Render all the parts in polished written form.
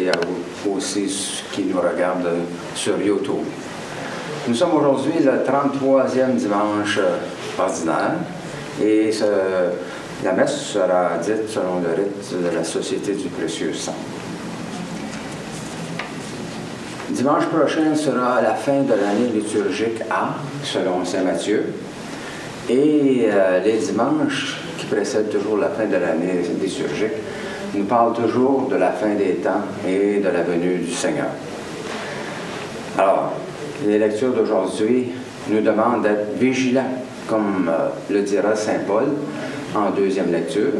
et aussi ceux qui nous regardent sur YouTube. Nous sommes aujourd'hui le 33e dimanche ordinaire et la messe sera dite selon le rite de la Société du Précieux Sang. Dimanche prochain sera la fin de l'année liturgique A, selon Saint Matthieu, et les dimanches qui précèdent toujours la fin de l'année liturgique nous parlent toujours de la fin des temps et de la venue du Seigneur. Alors, les lectures d'aujourd'hui nous demandent d'être vigilants, comme le dira Saint Paul en deuxième lecture,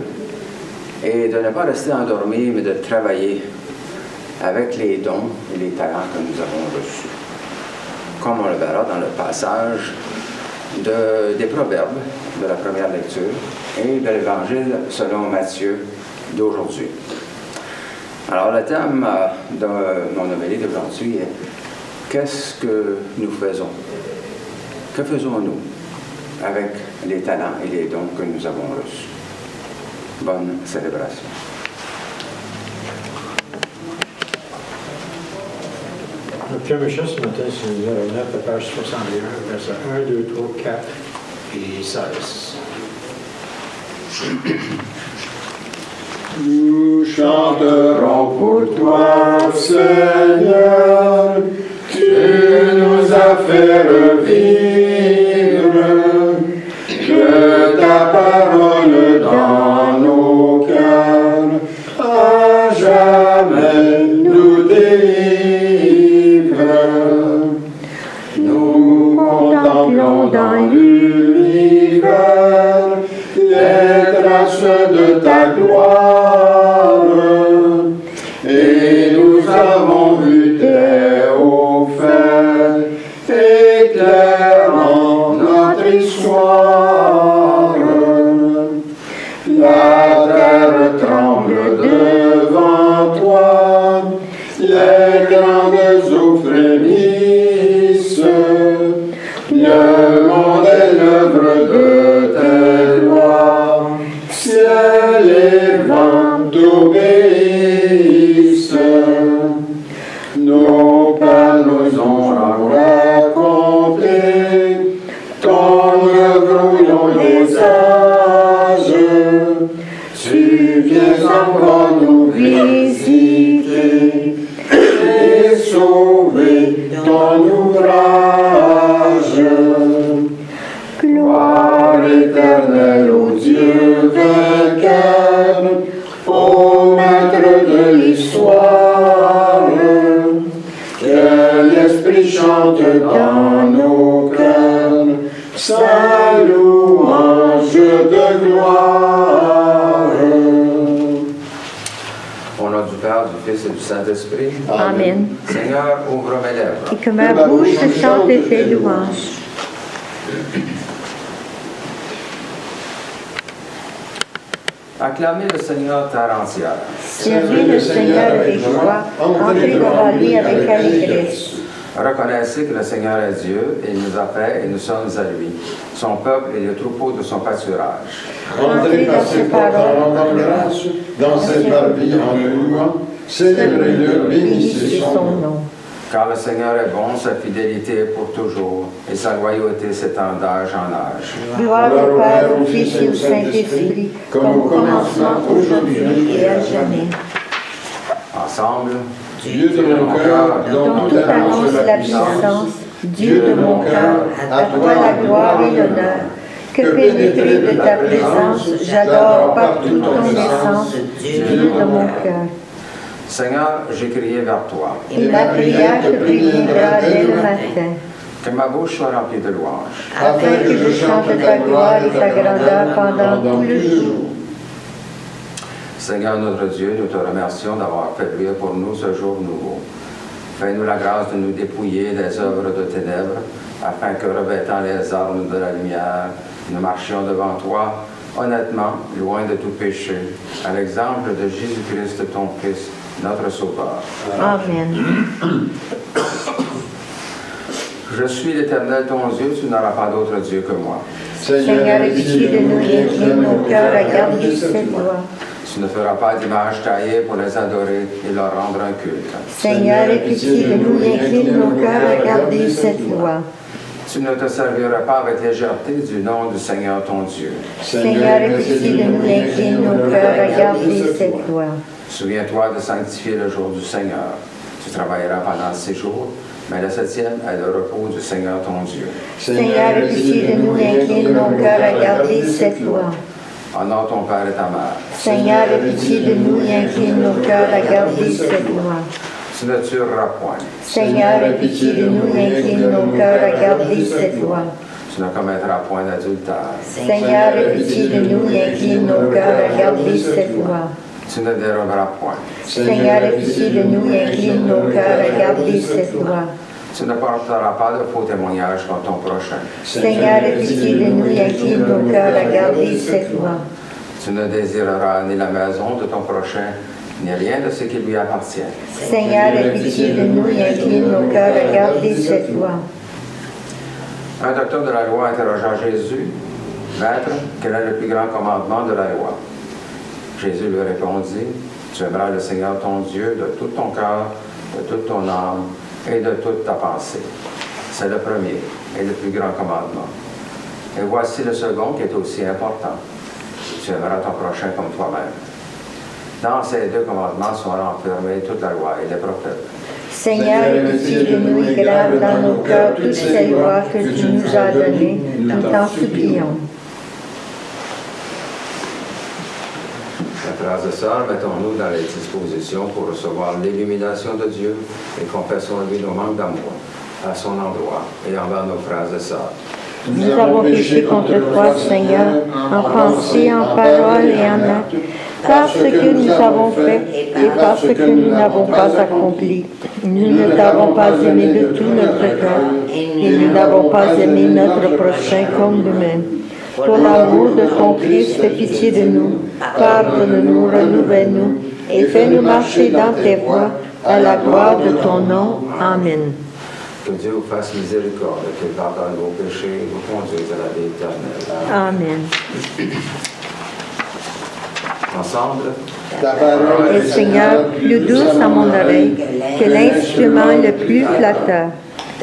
et de ne pas rester endormi, mais de travailler avec les dons et les talents que nous avons reçus. Comme on le verra dans le passage des Proverbes de la première lecture et de l'Évangile selon Matthieu d'aujourd'hui. Alors, le thème de mon homélie d'aujourd'hui est « Qu'est-ce que nous faisons? Que faisons-nous avec les talents et les dons que nous avons reçus? » Bonne célébration. Le premier chant ce matin, c'est numéro 9, à page 61, versets 1, 2, 3, 4 et 16. Nous chanterons pour toi, Seigneur, tu nous as fait revivre, que ta parole dans nos cœurs à jamais nous délivre. Nous contemplons dans l'univers les traces de ta gloire, et nous avons vu tes hauts faits éclairant notre histoire. La terre tremble devant toi, les grandes eaux frémissent, le monde est l'œuvre de tes lois, ciel et vent t'obéissent. Nos pères nous ont raconté ton œuvre au long des âges. Tu viens encore nous visiter et sauver ton ouvrage. Gloire éternelle au Dieu vainqueur, au maître de l'histoire, que l'Esprit chante dans nos cœurs sa louange de gloire. Au nom du Père, du Fils et du Saint-Esprit. Amen. Seigneur, ouvre mes lèvres. Et que ma bouche chante tes louanges. Acclamez le Seigneur terre entière. Servez le Seigneur avec joie, entrez devant lui avec allégresse. Reconnaissez que le Seigneur est Dieu, et il nous a fait et nous sommes à lui, son peuple et le troupeau de son pâturage. Entrez par ses portes en rendant grâce, dans ses parvis en le louant, célébrez-le, bénissez son nom. Car le Seigneur est bon, sa fidélité est pour toujours, et sa loyauté s'étend d'âge en âge. Gloire au Père, au Fils et au Saint-Esprit, comme au commencement, aujourd'hui et à jamais. Ensemble, Dieu de mon cœur, dont tout annonce la puissance, Dieu de mon cœur, à toi la gloire et l'honneur. Que pénétré de ta présence, j'adore partout ton essence, Dieu de mon cœur. Seigneur, j'ai crié vers toi. Et ma prière te préviendra dès le matin, Que ma bouche soit remplie de louanges. afin que je chante ta gloire et ta grandeur pendant tout le jour. Seigneur notre Dieu, nous te remercions d'avoir fait luire pour nous ce jour nouveau. Fais-nous la grâce de nous dépouiller des œuvres de ténèbres, afin que, revêtant les armes de la lumière, nous marchions devant toi, honnêtement, loin de tout péché, à l'exemple de Jésus-Christ, ton Fils, notre Sauveur. Amen. Je suis l'Éternel, ton Dieu, tu n'auras pas d'autre Dieu que moi. Seigneur, pitié de nous et incline nos cœurs à garder cette loi. Tu ne feras pas d'image taillée pour les adorer et leur rendre un culte. Seigneur, aie pitié de nous et incline nos cœurs à garder cette loi. Tu ne te serviras pas avec légèreté du nom du Seigneur ton Dieu. Seigneur, aie pitié de nous et incline nos cœurs à garder cette loi. Souviens-toi de sanctifier le jour du Seigneur. Tu travailleras pendant 6 jours, mais le 7e est le repos du Seigneur ton Dieu. Seigneur, aie pitié de nous et incline nos cœurs à garder cette loi. Honore ton père et ta mère. Seigneur, aie pitié de nous et incline nos cœurs à garder cette loi. Tu ne tueras point. Seigneur, aie pitié de nous et incline nos cœurs à garder cette loi. Tu ne commettras point d'adultère. Seigneur, aie pitié de nous et incline nos cœurs à garder cette loi. Tu ne déroberas point. Seigneur, aie pitié de nous et incline nos cœurs à garder cette loi. Tu ne porteras pas de faux témoignages contre ton prochain. Seigneur, aie pitié de nous et incline nos cœurs à garder cette loi. Tu ne désireras ni la maison de ton prochain, ni rien de ce qui lui appartient. Seigneur, aie pitié de nous et incline nos cœurs à garder cette loi. Un docteur de la loi interrogea Jésus, « Maître, quel est le plus grand commandement de la loi? » Jésus lui répondit, « Tu aimeras le Seigneur ton Dieu de tout ton cœur, de toute ton âme et de toute ta pensée. » C'est le premier et le plus grand commandement. Et voici le second qui est aussi important. Tu aimeras ton prochain comme toi-même. Dans ces 2 commandements sont renfermés toute la loi et les prophètes. Seigneur, aie pitié de nous et grave dans nos cœurs toutes ces lois que tu nous as données, nous t'en supplions. Frères et sœurs, mettons-nous dans les dispositions pour recevoir l'illumination de Dieu et confessons-lui nos manques d'amour à son endroit et envers nos frères et sœurs. Nous avons péché contre toi, Seigneur, en pensée, en parole et en acte, par ce que nous avons fait et par ce que nous n'avons pas accompli. Nous ne t'avons pas aimé de tout notre cœur et nous n'avons pas aimé notre prochain comme nous-mêmes. Pour l'amour de ton Christ, fais pitié de nous, pardonne-nous, renouvelle-nous et fais-nous marcher dans tes voies à la gloire de ton nom. Amen. Que Dieu vous fasse miséricorde, qu'il pardonne vos péchés et vous conduise à la vie éternelle. Amen. Ensemble, Ta parole Et Seigneur, plus douce à mon oreille que l'instrument le plus flatteur.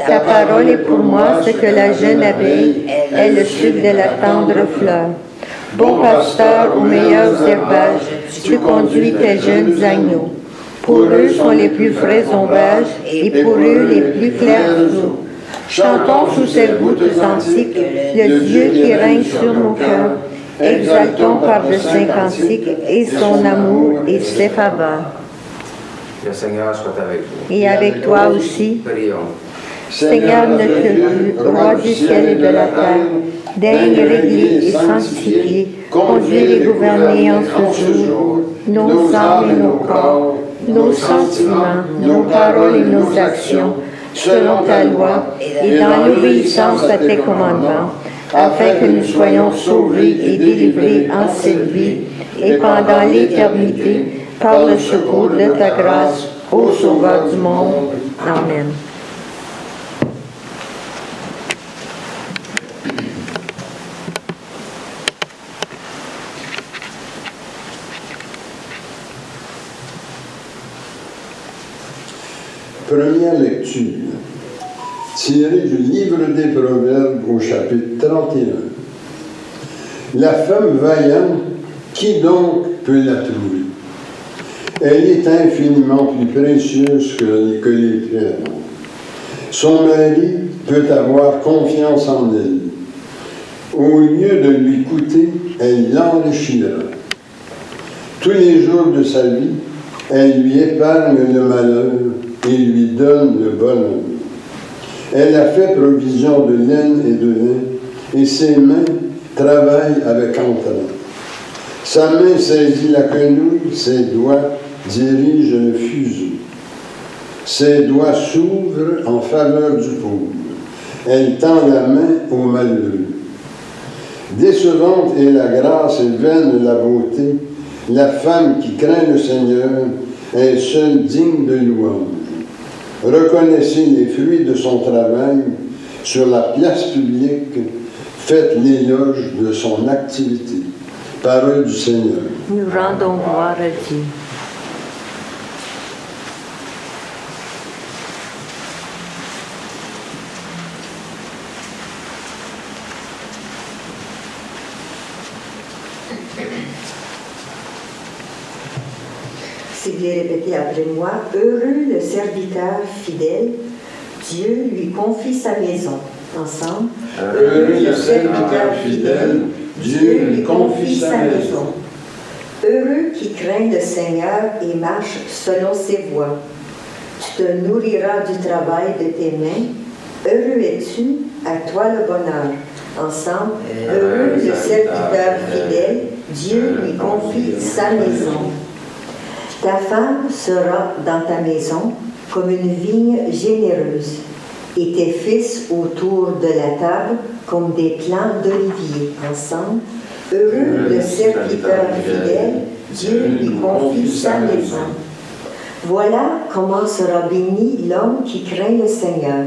Ta parole est pour moi ce que la jeune abeille est le sucre de la tendre fleur. Bon pasteur aux meilleurs herbages, tu conduis tes jeunes agneaux. Pour eux sont les plus frais ombrages et pour eux les plus clairs eaux. Chantons sous cette goutte antique le Dieu qui règne sur nos cœurs. Exaltons par de saints cantiques et son amour et ses faveurs. le Seigneur soit avec vous. Et avec toi aussi. Prions. Seigneur notre Dieu, roi du ciel et de la terre, daigne régler et sanctifier, conduire et gouverner en ce jour nos âmes et nos corps, nos sentiments, nos paroles et nos actions, selon ta loi et dans l'obéissance à tes commandements, afin que nous soyons sauvés et délivrés en cette vie et pendant l'éternité, par le secours de ta grâce, ô Sauveur du monde. Amen. Première lecture, tirée du livre des Proverbes au chapitre 31. La femme vaillante, qui donc peut la trouver? Elle est infiniment plus précieuse que les pierres. Son mari peut avoir confiance en elle. Au lieu de lui coûter, elle l'enrichira. Tous les jours de sa vie, elle lui épargne le malheur et lui donne le bonheur. Elle a fait provision de laine et de lin, et ses mains travaillent avec entrain. Sa main saisit la quenouille, ses doigts dirigent le fuseau. Ses doigts s'ouvrent en faveur du pauvre. Elle tend la main au malheureux. Décevante est la grâce et vaine la beauté. La femme qui craint le Seigneur est seule digne de louange. Reconnaissez les fruits de son travail. Sur la place publique, faites l'éloge de son activité. Parole du Seigneur. Nous rendons gloire à Dieu. Si vous les répétez après moi, heureux le serviteur fidèle, Dieu lui confie sa maison. Ensemble. Heureux le serviteur fidèle, Dieu lui confie sa maison. Heureux qui craint le Seigneur et marche selon ses voies. Tu te nourriras du travail de tes mains. Heureux es-tu, à toi le bonheur. Ensemble, heureux le serviteur fidèle, Dieu lui confie sa maison. Ta femme sera dans ta maison comme une vigne généreuse, et tes fils autour de la table comme des plants d'olivier. Ensemble, heureux le serviteur fidèle, Dieu lui confie sa maison. Voilà comment sera béni l'homme qui craint le Seigneur.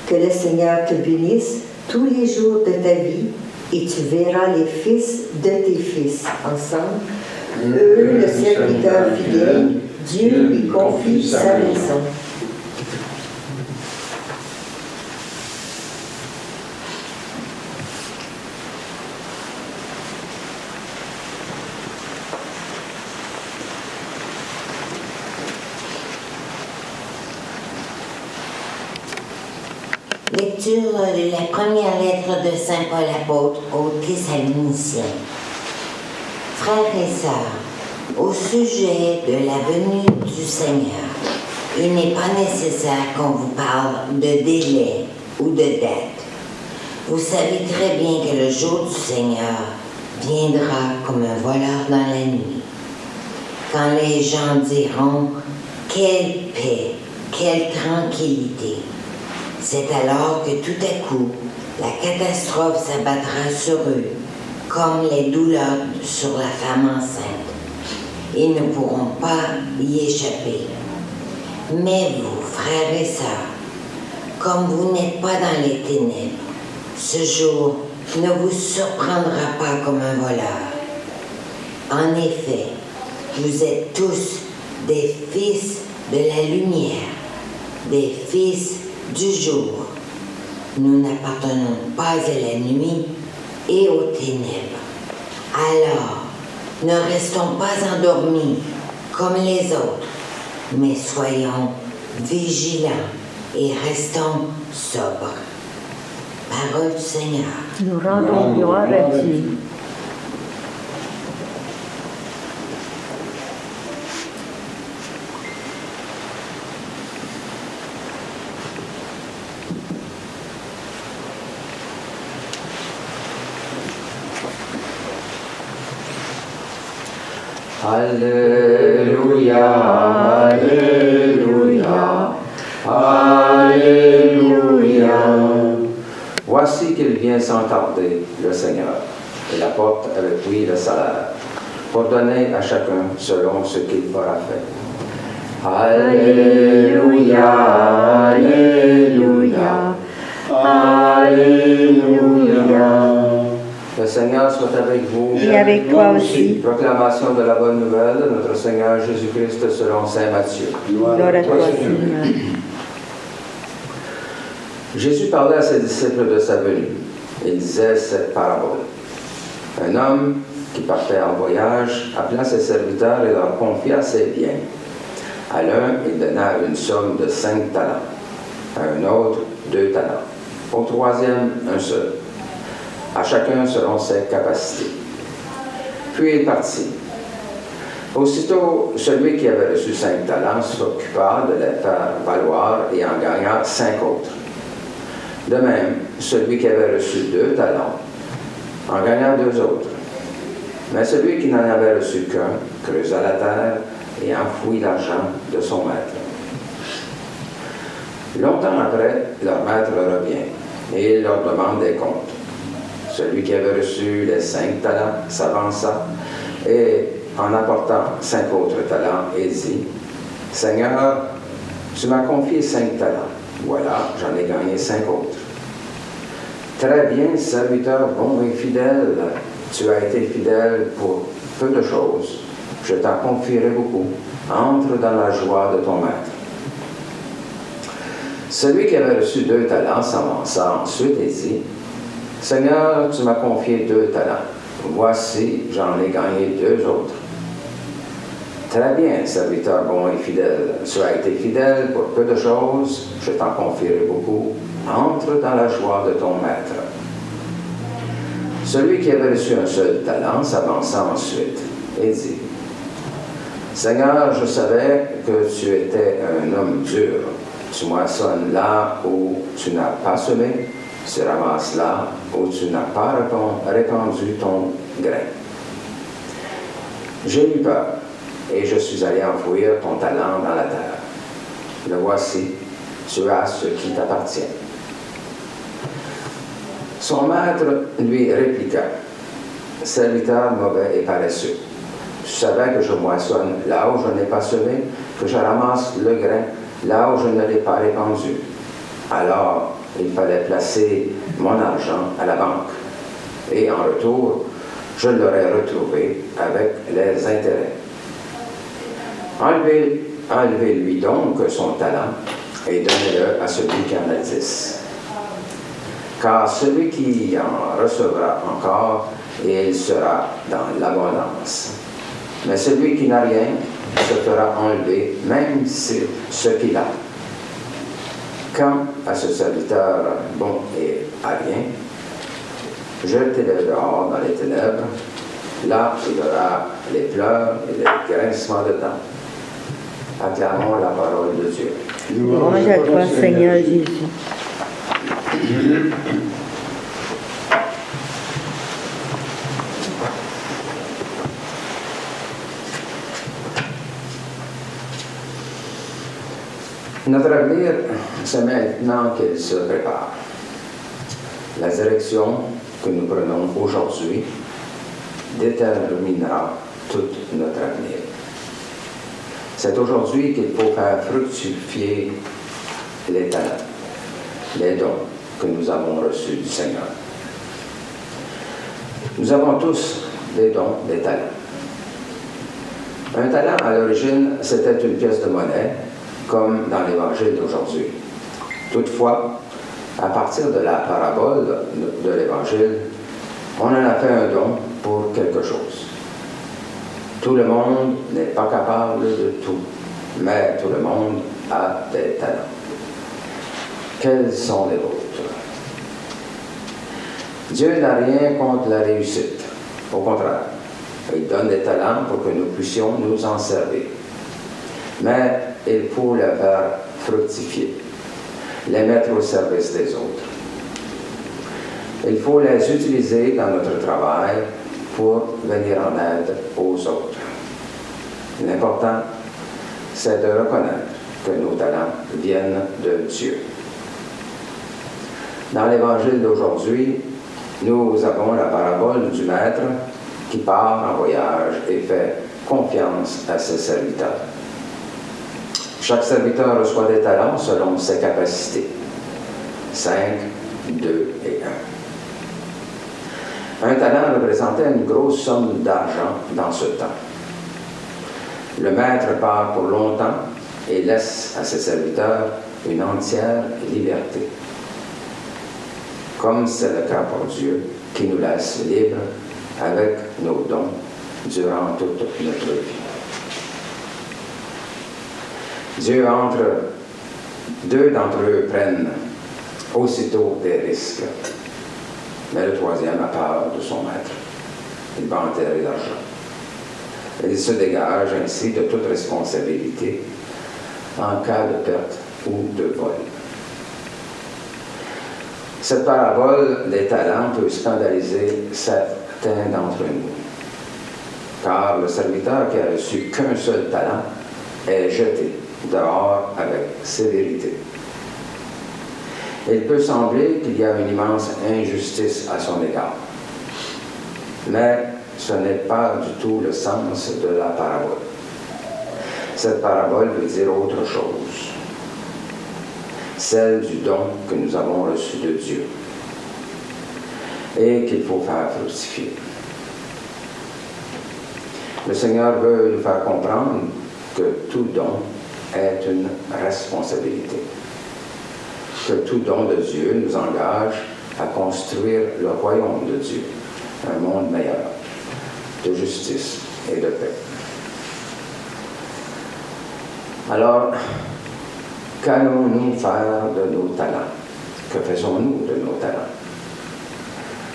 Que le Seigneur te bénisse tous les jours de ta vie, et tu verras les fils de tes fils. Ensemble, heureux le serviteur fidèle, Dieu lui confie sa maison. Lecture de la première lettre de Saint Paul apôtre aux Thessaloniciens. Frères et sœurs, au sujet de la venue du Seigneur, il n'est pas nécessaire qu'on vous parle de délai ou de date. Vous savez très bien que le jour du Seigneur viendra comme un voleur dans la nuit. Quand les gens diront « Quelle paix, quelle tranquillité !» C'est alors que tout à coup, la catastrophe s'abattra sur eux, comme les douleurs sur la femme enceinte. Ils ne pourront pas y échapper. Mais vous, frères et sœurs, comme vous n'êtes pas dans les ténèbres, ce jour ne vous surprendra pas comme un voleur. En effet, vous êtes tous des fils de la lumière, des fils du jour. Nous n'appartenons pas à la nuit et aux ténèbres. Alors, ne restons pas endormis comme les autres, mais soyons vigilants et restons sobres. Parole du Seigneur. Nous rendons gloire à Dieu. Alléluia, Alléluia, Alléluia. Voici qu'il vient sans tarder, le Seigneur, et apporte avec lui le salaire, pour donner à chacun selon ce qu'il aura fait. Alléluia, Alléluia, Alléluia. Le Seigneur soit avec vous. Et avec toi aussi. Proclamation de la bonne nouvelle de notre Seigneur Jésus-Christ selon saint Matthieu. Gloire à toi, Seigneur. Jésus parlait à ses disciples de sa venue. Il disait cette parabole. Un homme qui partait en voyage appela ses serviteurs et leur confia ses biens. À l'un, il donna une somme de 5 talents. À un autre, 2 talents. Au troisième, un seul. À chacun selon ses capacités. Puis il partit. Aussitôt, celui qui avait reçu 5 talents s'occupa de les faire valoir et en gagna 5 autres. De même, celui qui avait reçu 2 talents en gagna 2 autres. Mais celui qui n'en avait reçu qu'un creusa la terre et enfouit l'argent de son maître. Longtemps après, leur maître revient et il leur demande des comptes. Celui qui avait reçu les 5 talents s'avança et, en apportant 5 autres talents, il dit, « Seigneur, tu m'as confié 5 talents. Voilà, j'en ai gagné 5 autres. » « Très bien, serviteur bon et fidèle. tu as été fidèle pour peu de choses, je t'en confierai beaucoup. Entre dans la joie de ton maître. Celui qui avait reçu 2 talents s'avança ensuite et dit, Seigneur, tu m'as confié 2 talents. Voici, j'en ai gagné 2 autres. Très bien, serviteur bon et fidèle. Tu as été fidèle pour peu de choses, je t'en confierai beaucoup. Entre dans la joie de ton maître. Celui qui avait reçu un seul talent s'avança ensuite et dit, Seigneur, je savais que tu étais un homme dur. Tu moissonnes là où tu n'as pas semé, tu ramasses là où tu n'as pas répandu ton grain. J'ai eu peur et je suis allé enfouir ton talent dans la terre. Le voici, tu as ce qui t'appartient. Son maître lui répliqua, Serviteur mauvais et paresseux. Tu savais que je moissonne là où je n'ai pas semé, que je ramasse le grain là où je ne l'ai pas répandu. Alors, il fallait placer mon argent à la banque. Et en retour, je l'aurais retrouvé avec les intérêts. Enlevez-lui donc son talent et donnez-le à celui qui en a 10. Car celui qui en recevra encore, et il sera dans l'abondance. Mais celui qui n'a rien se fera enlever, même ce qu'il a. Quant à ce serviteur bon et à rien, jetez-le dehors dans les ténèbres. Là, il y aura les pleurs et les grincements de dents. Acclamons la parole de Dieu. Louange à toi, Seigneur Jésus. Notre avenir, c'est maintenant qu'il se prépare. La direction que nous prenons aujourd'hui déterminera tout notre avenir. C'est aujourd'hui qu'il faut faire fructifier les talents, les dons que nous avons reçus du Seigneur. Nous avons tous des dons, des talents. Un talent, à l'origine, c'était une pièce de monnaie, comme dans l'Évangile d'aujourd'hui. Toutefois, à partir de la parabole de l'Évangile, on en a fait un don pour quelque chose. Tout le monde n'est pas capable de tout, mais tout le monde a des talents. Quels sont les vôtres? Dieu n'a rien contre la réussite. Au contraire, il donne des talents pour que nous puissions nous en servir. Mais il faut les faire fructifier, les mettre au service des autres. Il faut les utiliser dans notre travail pour venir en aide aux autres. L'important, c'est de reconnaître que nos talents viennent de Dieu. Dans l'Évangile d'aujourd'hui, nous avons la parabole du Maître qui part en voyage et fait confiance à ses serviteurs. Chaque serviteur reçoit des talents selon ses capacités. 5, 2 et 1. Un talent représentait une grosse somme d'argent dans ce temps. Le maître part pour longtemps et laisse à ses serviteurs une entière liberté. Comme c'est le cas pour Dieu, qui nous laisse libres avec nos dons durant toute notre vie. Dieu deux d'entre eux prennent aussitôt des risques, mais le troisième a peur de son maître. Il va enterrer l'argent. Il se dégage ainsi de toute responsabilité en cas de perte ou de vol. Cette parabole des talents peut scandaliser certains d'entre nous, car le serviteur qui a reçu qu'un seul talent est jeté dehors avec sévérité. Il peut sembler qu'il y a une immense injustice à son égard, mais ce n'est pas du tout le sens de la parabole. Cette parabole veut dire autre chose, celle du don que nous avons reçu de Dieu et qu'il faut faire fructifier. Le Seigneur veut nous faire comprendre que tout don est une responsabilité. Que tout don de Dieu nous engage à construire le royaume de Dieu, un monde meilleur, de justice et de paix. Alors, qu'allons-nous faire de nos talents? Que faisons-nous de nos talents?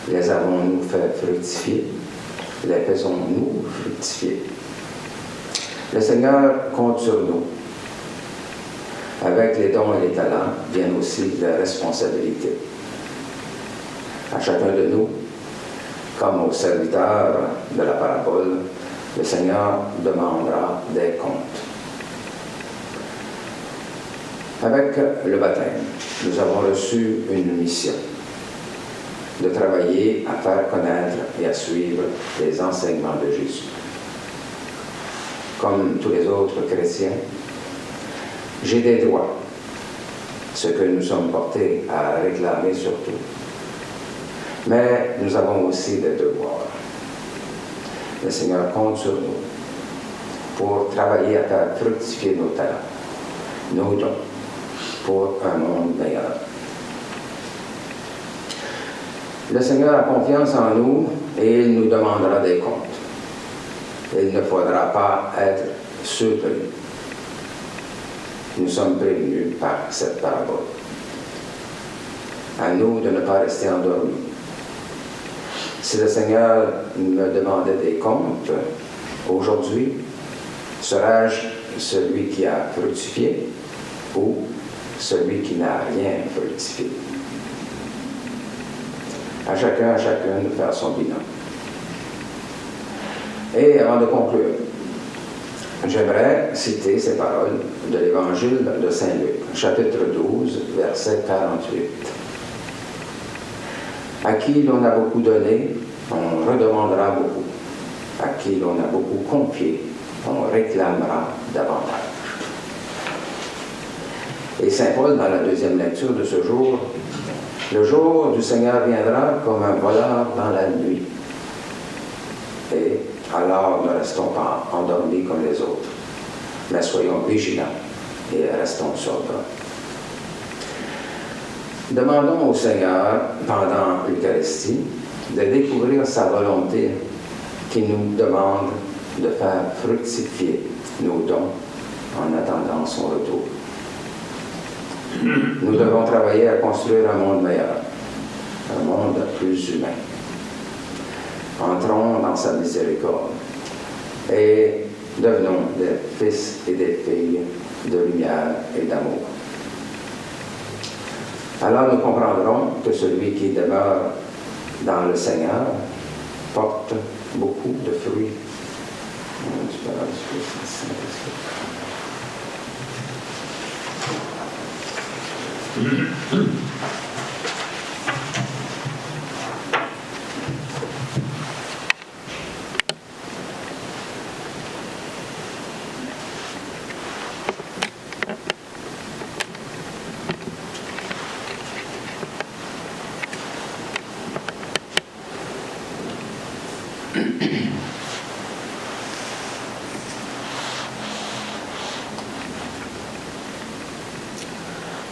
Les avons-nous fait fructifier? Les faisons-nous fructifier? Le Seigneur compte sur nous. Avec les dons et les talents viennent aussi les responsabilités. À chacun de nous, comme aux serviteurs de la parabole, le Seigneur demandera des comptes. Avec le baptême, nous avons reçu une mission de travailler à faire connaître et à suivre les enseignements de Jésus. Comme tous les autres chrétiens, j'ai des droits, ce que nous sommes portés à réclamer surtout. Mais nous avons aussi des devoirs. Le Seigneur compte sur nous pour travailler à faire fructifier nos talents, nos dons, pour un monde meilleur. Le Seigneur a confiance en nous et il nous demandera des comptes. Il ne faudra pas être surpris. Nous sommes prévenus par cette parabole. À nous de ne pas rester endormis. Si le Seigneur me demandait des comptes aujourd'hui, serais-je celui qui a fructifié ou celui qui n'a rien fructifié? À chacun de faire son bilan. Et avant de conclure, j'aimerais citer ces paroles de l'Évangile de Saint Luc, chapitre 12, verset 48. À qui l'on a beaucoup donné, on redemandera beaucoup. À qui l'on a beaucoup confié, on réclamera davantage. Et Saint Paul, dans la deuxième lecture de ce jour, le jour du Seigneur viendra comme un voleur dans la nuit. Et alors ne restons pas endormis comme les autres, mais soyons vigilants et restons sobres. Demandons au Seigneur, pendant l'Eucharistie, de découvrir sa volonté qui nous demande de faire fructifier nos dons en attendant son retour. Nous devons travailler à construire un monde meilleur, un monde plus humain. Entrons dans sa miséricorde et devenons des fils et des filles de lumière et d'amour. Alors nous comprendrons que celui qui demeure dans le Seigneur porte beaucoup de fruits.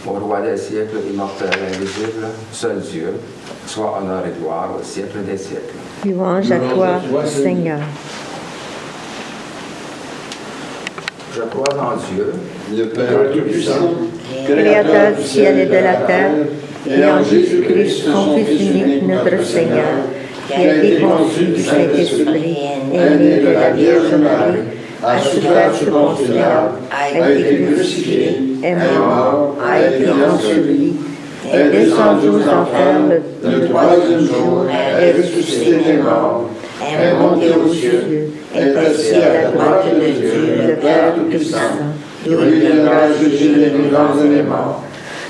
Au roi des siècles, immortel, invisible, seul Dieu, soit honneur et gloire au siècle des siècles. Louange à toi, Seigneur. Je crois en Dieu, Le Père Tout-Puissant, Créateur du ciel et de la terre, et en Jésus-Christ, son Fils unique, notre Seigneur, qui a été conçu du Saint-Esprit, est né de la Vierge Marie, a souffert sous Ponce Pilate, a été crucifié, est mort, a été enseveli, est descendu aux enfers le troisième jour, est ressuscité des morts, est monté aux cieux, est assis à la droite de Dieu, le Père Tout-Puissant, d'où il viendra juger les vivants et les morts.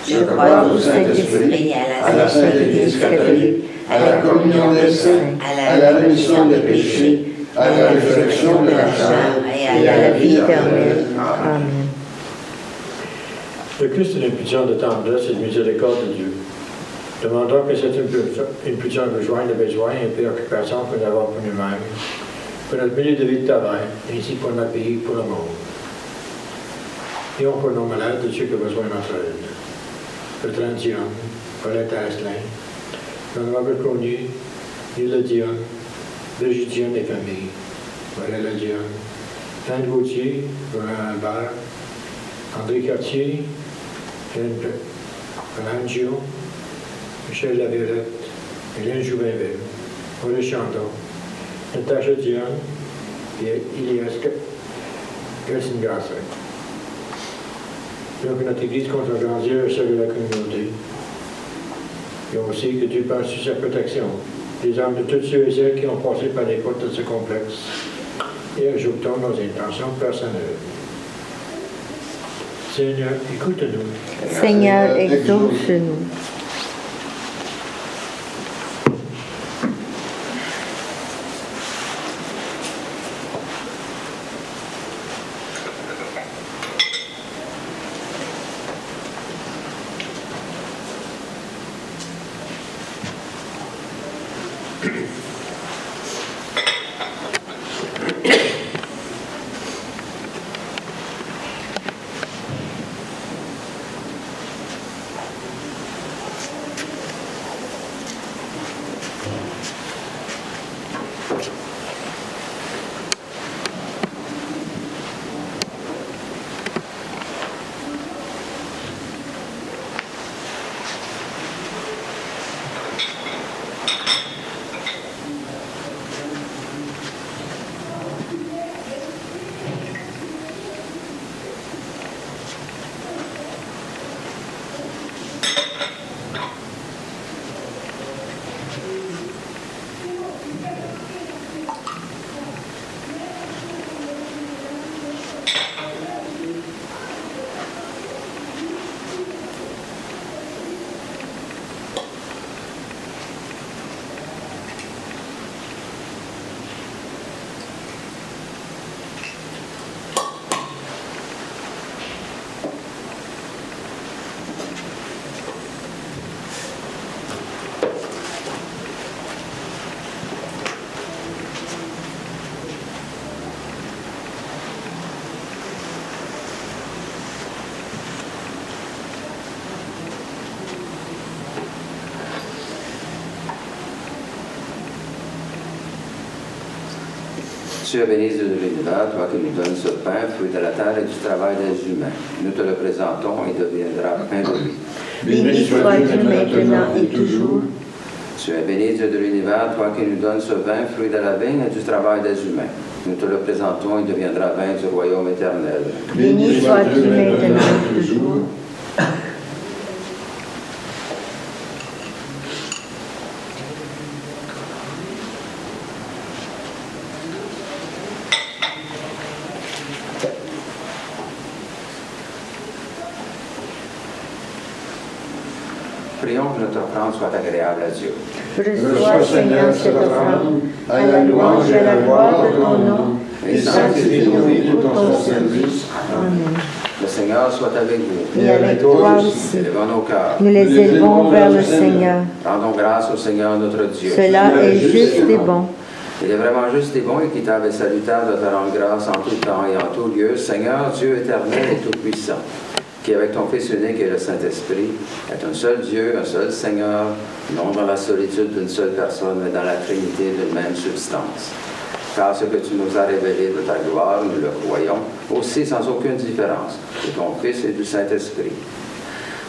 Je crois au Saint-Esprit, à la Sainte Église catholique, à la communion des saints, à la rémission des péchés, à la résurrection de la chair et à la vie éternelle. Amen. Le Christ est une impulsion de tendresse et de miséricorde de Dieu. Demandons que cette impulsion rejoigne le besoin et préoccupation que nous avons pour nous-mêmes. pour notre milieu de vie de travail, ainsi que pour notre pays, pour le monde. Prions pour nos malades, de ceux qui ont besoin d'entre aide. Bertrand Dion, Paulette Asselin, Jean-Robert Connu, Yula Dion, Brigitte Dion et famille, Valéla Dion, Anne Gauthier, Laurent Albert, André Cartier, Alain Gio, Michel Laviolette, Hélène Joubinville, Maurice Chandon, Natacha Dion et Ilias Gersengasser. Donc notre Église compte grandir et servir la communauté. Et aussi que Dieu passe sur sa protection, les âmes de tous ceux et celles qui ont passé par les portes de ce complexe. Et ajoutons nos intentions personnelles. Seigneur, écoute-nous. Seigneur, exauce-nous. Tu es béni de l'univers, toi qui nous donnes ce pain, fruit de la terre et du travail des humains. Nous te le présentons et deviendra pain de vie. Béni sois-tu maintenant et toujours. Tu es béni Dieu de l'univers, toi qui nous donnes ce vin, fruit de la vigne et du travail des humains. Nous te le présentons et deviendra vin du royaume éternel. Béni sois-tu maintenant et toujours. Prions que notre offrande soit agréable à Dieu. Reçois, Seigneur, cette offrande, à la louange et à la gloire de ton nom, et sanctifie-nous pour ton service. Amen. Le Seigneur soit avec vous. Et avec toi aussi. Élevons nos cœurs. Nous les élevons vers le Seigneur. Rendons grâce au Seigneur notre Dieu. Cela est juste et bon. Il est vraiment juste et bon, équitable et salutaire de te rendre grâce en tout temps et en tout lieu, Seigneur, Dieu éternel et tout-puissant, qui avec ton Fils unique et le Saint-Esprit est un seul Dieu, un seul Seigneur, non dans la solitude d'une seule personne, mais dans la Trinité d'une même substance. Car ce que tu nous as révélé de ta gloire, nous le croyons, aussi sans aucune différence, de ton Fils et du Saint-Esprit.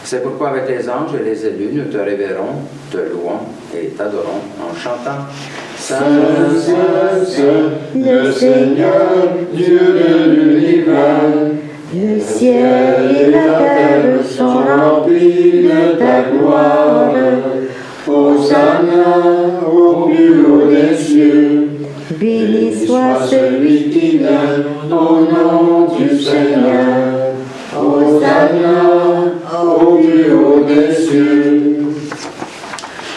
C'est pourquoi avec les anges et les élus, nous te révérons, te louons et t'adorons en chantant Saint, Saint, Saint, le Seigneur, Dieu de l'univers. Le ciel et la terre sont remplis de ta gloire. Hosanna au plus haut des cieux. Béni soit celui qui vient au nom du Seigneur. Hosanna au plus haut des cieux.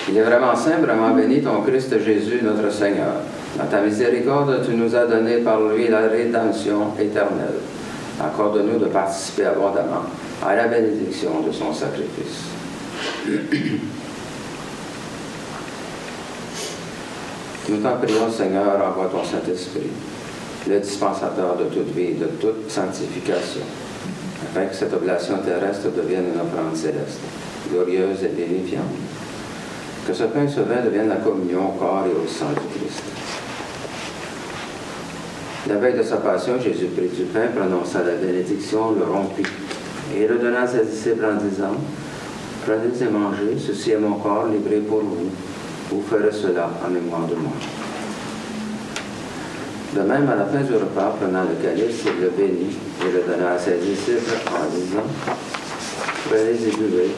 Il est vraiment saint, vraiment béni ton Christ Jésus, notre Seigneur. Dans ta miséricorde, tu nous as donné par lui la rédemption éternelle. Accorde-nous de participer abondamment à la bénédiction de son sacrifice. Nous t'en prions, Seigneur, envoie ton Saint-Esprit, le dispensateur de toute vie et de toute sanctification, afin que cette oblation terrestre devienne une offrande céleste, glorieuse et vivifiante. Que ce pain et ce vin deviennent la communion au corps et au sang du Christ. La veille de sa passion, Jésus prit du pain, prononça la bénédiction, le rompit, et le donna à ses disciples en disant, « Prenez et mangez, ceci est mon corps livré pour vous. Vous ferez cela en mémoire de moi. » De même, à la fin du repas, prenant le calice, il le bénit et le donna à ses disciples en disant, « Prenez et buvez,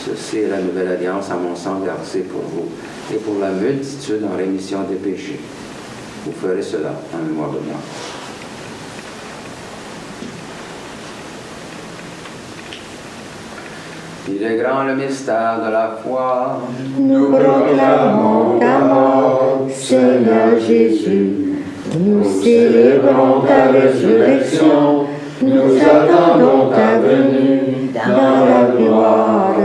ceci est la nouvelle alliance à mon sang versé pour vous et pour la multitude en rémission des péchés. Vous ferez cela en mémoire de moi. » Il est grand le mystère de la foi. Nous proclamons ta mort, Seigneur Jésus. Nous célébrons ta résurrection. Nous attendons ta venue dans la gloire.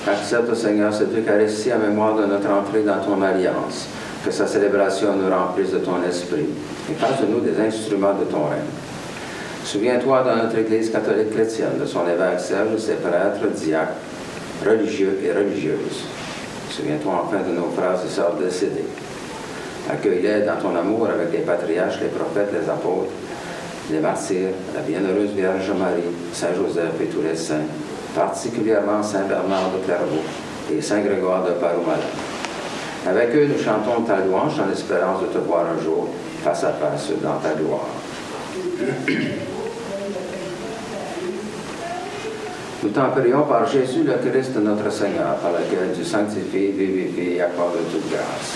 Accepte, Seigneur, cette Eucharistie en mémoire de notre entrée dans ton alliance. Que sa célébration nous remplisse de ton esprit et fasse de nous des instruments de ton règne. Souviens-toi de notre Église catholique chrétienne, de son évêque Serge, de ses prêtres, diacres, religieux et religieuses. Souviens-toi enfin de nos frères et sœurs décédés. Accueille-les dans ton amour avec les patriarches, les prophètes, les apôtres, les martyrs, la bienheureuse Vierge Marie, Saint Joseph et tous les saints, particulièrement Saint Bernard de Clairvaux et Saint Grégoire de Paroumalan. Avec eux, nous chantons ta louange en espérance de te voir un jour face à face dans ta gloire. Nous t'en prions par Jésus le Christ notre Seigneur, par lequel tu sanctifies, vivifies et accordes toute grâce.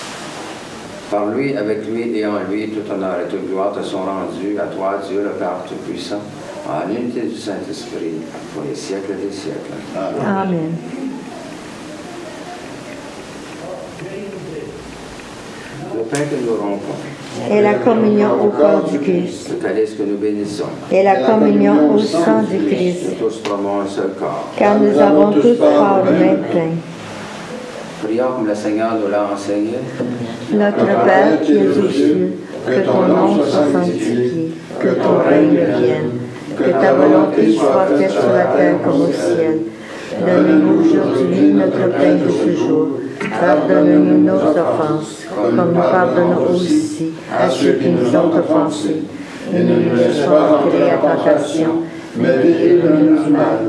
Par lui, avec lui et en lui, tout honneur et toute gloire te sont rendus à toi, Dieu le Père Tout-Puissant, en l'unité du Saint-Esprit, pour les siècles des siècles. Amen. Le pain que nous rompons, Et la communion au corps du Christ. le calice que nous bénissons, Et la communion au sang du Christ. nous tous formons un seul corps. Car nous avons tous corps même plein. Prions comme le Seigneur nous l'a enseigné. Notre Père qui es aux cieux, que ton nom soit sanctifié, que ton règne vienne, que ta volonté soit faite sur la terre comme au ciel. Donne-nous aujourd'hui notre pain de ce jour. Pardonne-nous nos offenses, comme nous pardonnons aussi à ceux qui nous ont offensés. Et ne nous laisse pas entrer à tentation, mais délivre-nous du mal.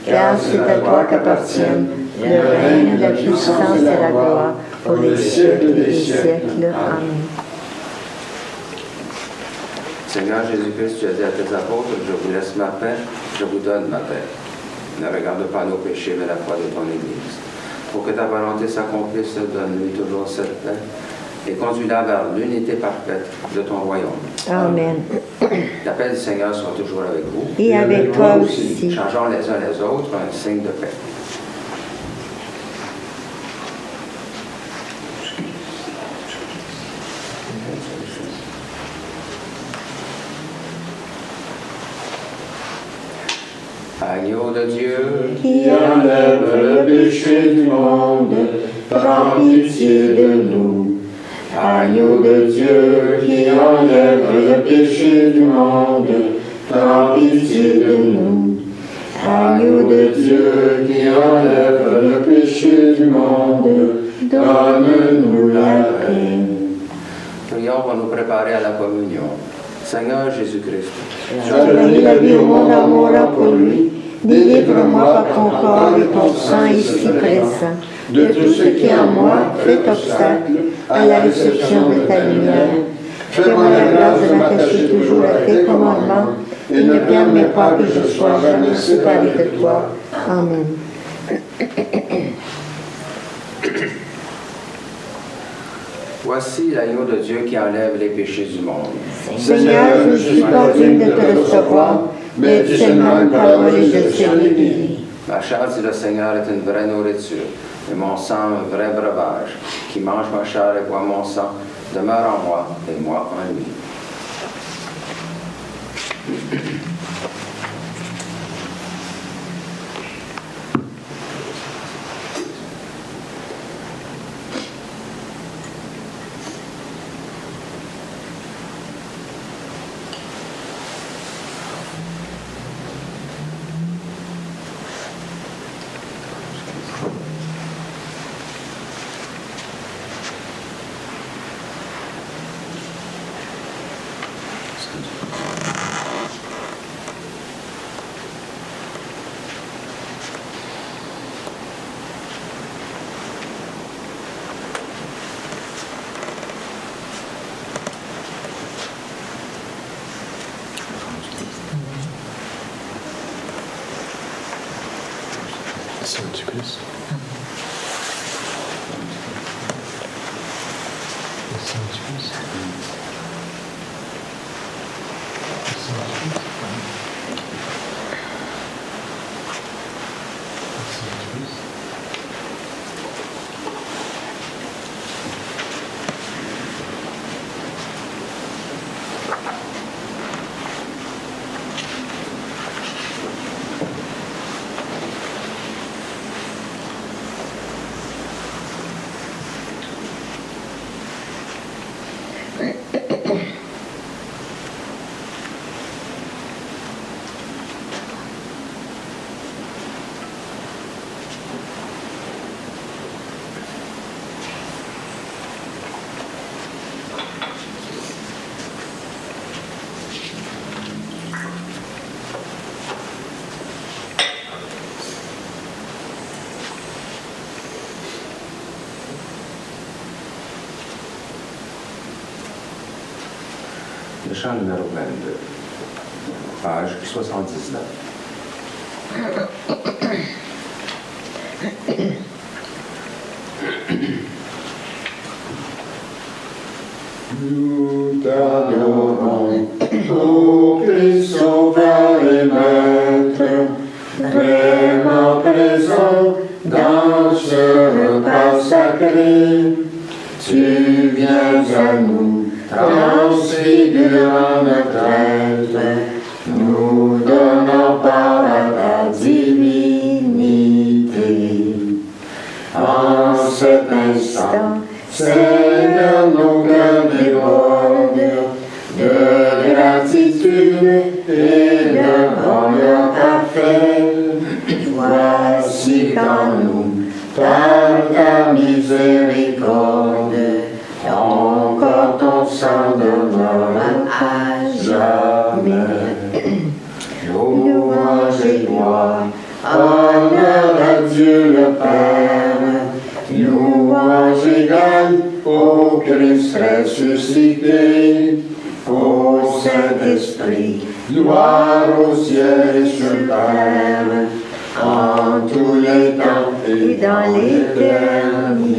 Car c'est à toi qu'appartiennent le règne, la puissance et la gloire pour les siècles des siècles. Amen. Seigneur Jésus-Christ, tu as dit à tes apôtres, je vous laisse ma paix, je vous donne ma paix. Ne regarde pas nos péchés, mais la foi de ton Église. Pour que ta volonté s'accomplisse, donne-lui toujours cette paix et conduis-la vers l'unité parfaite de ton royaume. Amen. La paix du Seigneur soit toujours avec vous. Et avec toi aussi. Changeons les uns les autres un signe de paix. Agneau de Dieu, Qui enlève le péché du monde, prends pitié de nous. Agneau de Dieu, qui enlève le péché du monde, prends pitié de nous. Agneau de Dieu, qui enlève le péché du monde, donne-nous la paix. prions pour nous préparer à la communion. Seigneur Jésus-Christ, Tu as donné la vie au monde en mourant pour lui. Délivre-moi par ton corps et ton sang ici présent, de tout ce qui en moi fait obstacle à la réception de ta lumière. Fais-moi la grâce de m'attacher toujours à tes commandements et ne permets pas que je sois jamais séparé de toi. Amen. voici l'agneau de Dieu qui enlève les péchés du monde. Seigneur, je ne suis pas digne de te recevoir, mais dis seulement une parole et je serai guéri. Ma chair, dit le Seigneur, est une vraie nourriture, et mon sang un vrai breuvage. Qui mange ma chair et boit mon sang demeure en moi, et moi en lui. sang du Christ. Le sang du Christ. Le sang du Christ. Le sang du Christ. Le chant numéro 22, page 79. Nous t'adorons, ô Christ Sauveur et Maître, vraiment présent dans ce repas sacré. Tu viens à nous, transfigurant notre être, nous donnant part à ta divinité. En cet instant, Seigneur, nos cœurs débordent de gratitude et de bonheur parfait. Voici qu'en nous, par ta miséricorde, ton corps, ton sang demeure à jamais. Louange et gloire, honneur à Dieu le Père. Louange égale au Christ ressuscité, au Saint-Esprit, gloire au ciel et sur terre, en tous les temps et dans l'éternité.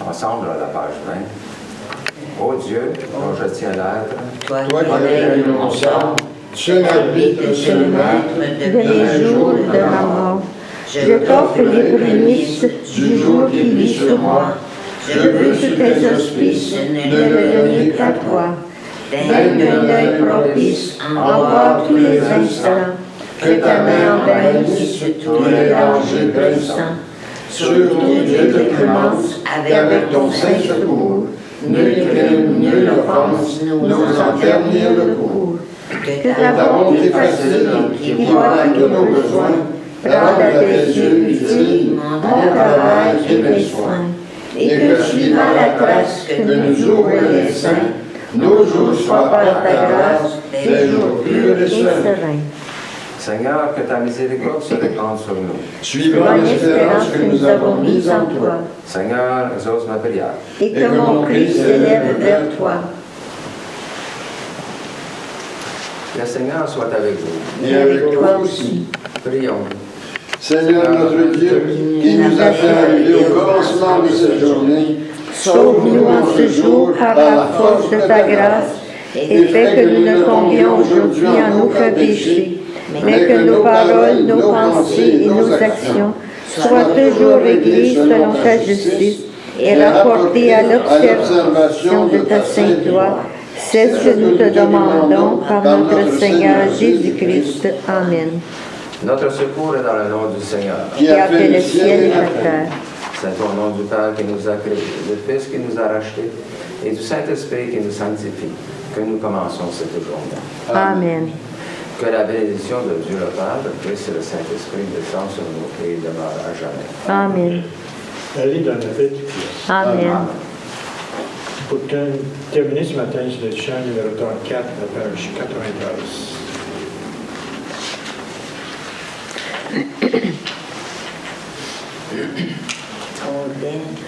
Ensemble à la page 20. Ô Dieu, dont je tiens l'être, Toi Toi qui règnes mon sang, seul arbitre et seul maître De les jours de ma mort, je t'offre les prémices du jour qui vit sur moi. Je veux sous tes auspices de le donner à toi. Donne un œil propice en voir tous les instants. Que ta main envahisse tous les dangers pressants. Surtout Dieu de clémence, avec ton saint secours. Nul crime, nulle offense n'ose en ternir le cours. Que ta bonté facile, qui voit à tous nos besoins, rende à tes yeux utiles mon travail et mes soins. Et que suivant la trace que nous ouvrent les saints, nos jours soient par ta grâce des jours purs et sereins. Seigneur, que ta miséricorde se répande sur nous. suivant l'espérance que nous avons mise en toi. Seigneur, exauce ma prière. Et que mon cri s'élève vers toi. Le Seigneur soit avec vous. Et avec toi aussi. Prions. Seigneur notre Dieu, qui nous a fait arriver au commencement de cette journée, Sauve-nous en ce jour par la force de ta grâce et fais que nous ne tombions aujourd'hui en aucun péché, mais que nos paroles, nos pensées et nos actions soient toujours réglées selon ta justice et rapportées à l'observation de ta sainte loi. C'est ce que nous te demandons par notre Seigneur Jésus-Christ. Amen. Notre secours est dans le nom du Seigneur. Qui a fait le ciel et la terre. C'est au nom du Père qui nous a créés, du Fils qui nous a rachetés et du Saint-Esprit qui nous sanctifie que nous commençons cette journée. Amen. Que la bénédiction de Dieu le Père, le Fils et le Saint-Esprit descendent sur nous et demeure à jamais. Amen. Allez dans la fête du Christ. Amen. Pour terminer ce matin, c'est le chant numéro 34, la page 93. Ton bête.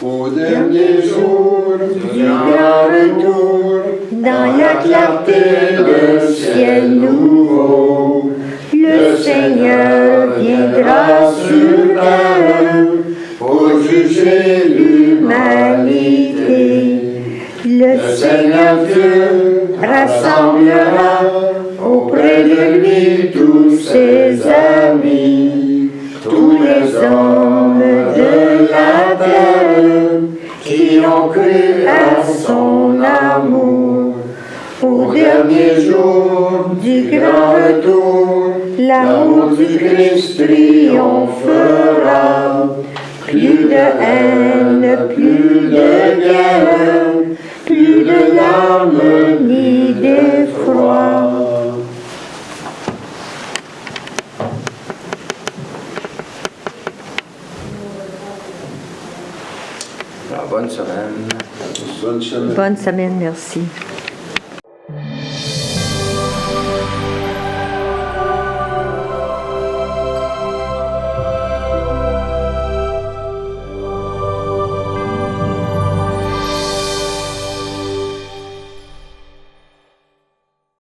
Au dernier jour du grand retour, dans la clarté de ciel nouveau, le Seigneur viendra sur terre pour juger l'humanité. Le Seigneur Dieu rassemblera auprès de lui tous ses amis, tous les hommes de la terre qui ont cru à son amour. Au dernier jour du grand retour, l'amour du Christ triomphera. Plus de haine, plus de guerre, plus de larmes ni d'effroi. Alors, bonne semaine. Bonne semaine. Bonne semaine, merci.